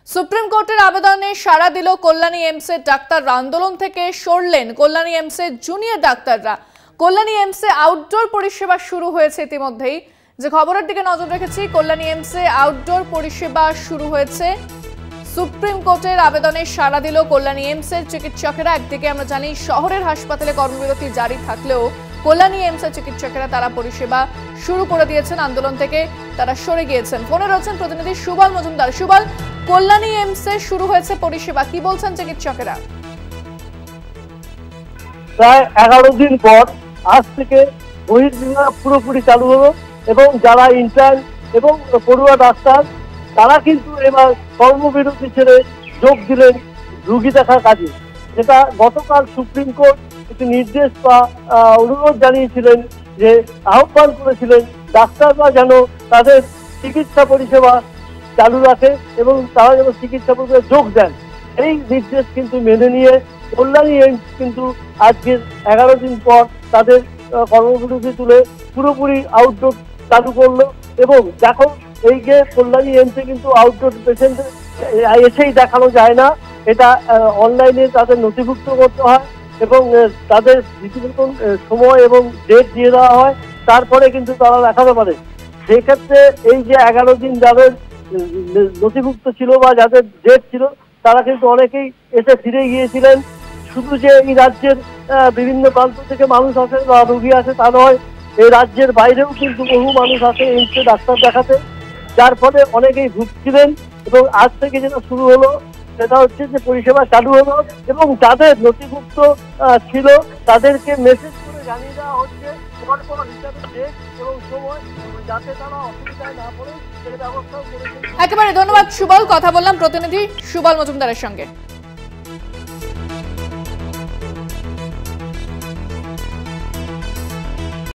Supreme কোর্টের আবেদনে সাড়া দিল কল্যাণী এমসের ডাক্তাররা। আন্দোলন থেকে সরলেন কল্যাণী এমসের জুনিয়র ডাক্তাররা। কল্যাণী এমসে আউটডোর পরিষেবা শুরু হয়েছে ইতিমধ্যেই। যে খবরের দিকে নজর রেখেছি, কল্যাণী এমসে আউটডোর পরিষেবা শুরু হয়েছে। সুপ্রিম কোর্টের আবেদনে সাড়া দিল কল্যাণী এমসের চিকিৎসকেরা। একদিকে আমরা জানি শহরের হাসপাতালে কর্মবিরতি জারি থাকলেও কল্যাণী এমসের চিকিৎসকেরা তারা পরিষেবা শুরু করে দিয়েছেন। আন্দোলন থেকে তারা সরে গিয়েছেন। ফোনে রয়েছেন প্রতিনিধি সুবল মজুমদার। সুবল, কল্যাণী এমসে শুরু হয়েছে পরিষেবা, কি বলছেন চিকিৎসকেরা? প্রায় 11 দিন পর আজ থেকে বহির্বিভাগ পুরোপুরি চালু হলো এবং যারা ইন্টার্ন এবং পড়ুয়া ডাক্তার তারা কিন্তু এবার কর্মবিরতি ছেড়ে যোগ দিলেন রুগী দেখার কাজে। যেটা গতকাল সুপ্রিম কোর্ট একটি নির্দেশ বা অনুরোধ জানিয়েছিলেন, যে আহ্বান করেছিলেন ডাক্তাররা যেন তাদের চিকিৎসা পরিষেবা চালু রাখে এবং তারা যেন চিকিৎসা পরিষেবা যোগ দেন। এই নির্দেশ কিন্তু মেনে নিয়ে কল্যাণী এইমস কিন্তু আজকের 11 দিন পর তাদের কর্মবিরতি তুলে পুরোপুরি আউটডোর চালু করলো। এবং দেখো, এই যে কল্যাণী এইমসে কিন্তু আউটডোর পেশেন্ট এসেই দেখানো যায় না, এটা অনলাইনে তাদের নথিভুক্ত করতে হয় এবং তাদের রীতিমতন সময় এবং ডেট দিয়ে দেওয়া হয়, তারপরে কিন্তু তারা দেখাতে পারে। সেক্ষেত্রে এই যে 11 দিন যাদের নথিভুক্ত ছিল বা যাদের ডেট ছিল, তারা কিন্তু অনেকেই এসে ফিরে গিয়েছিলেন। শুধু যে এই রাজ্যের বিভিন্ন প্রান্ত থেকে মানুষ আসে বা রোগী আসে তা নয়, এই রাজ্যের বাইরেও কিন্তু বহু মানুষ আসে এইমসে ডাক্তার দেখাতে, যার ফলে অনেকেই ভুগছিলেন। এবং আজ থেকে যেটা শুরু হলো সেটা হচ্ছে যে পরিষেবা চালু হলো এবং যাদের নথিভুক্ত ছিল তাদেরকে মেসেজ করে জানিয়ে দেওয়া হচ্ছে পরপর হিসাবে ডেট এবং সময়, যাতে তারা অসুবিধায় না পড়ে সেই ব্যবস্থাও করেছে। একেবারে ধন্যবাদ সুবল। কথা বললাম প্রতিনিধি সুবল মজুমদারের সঙ্গে।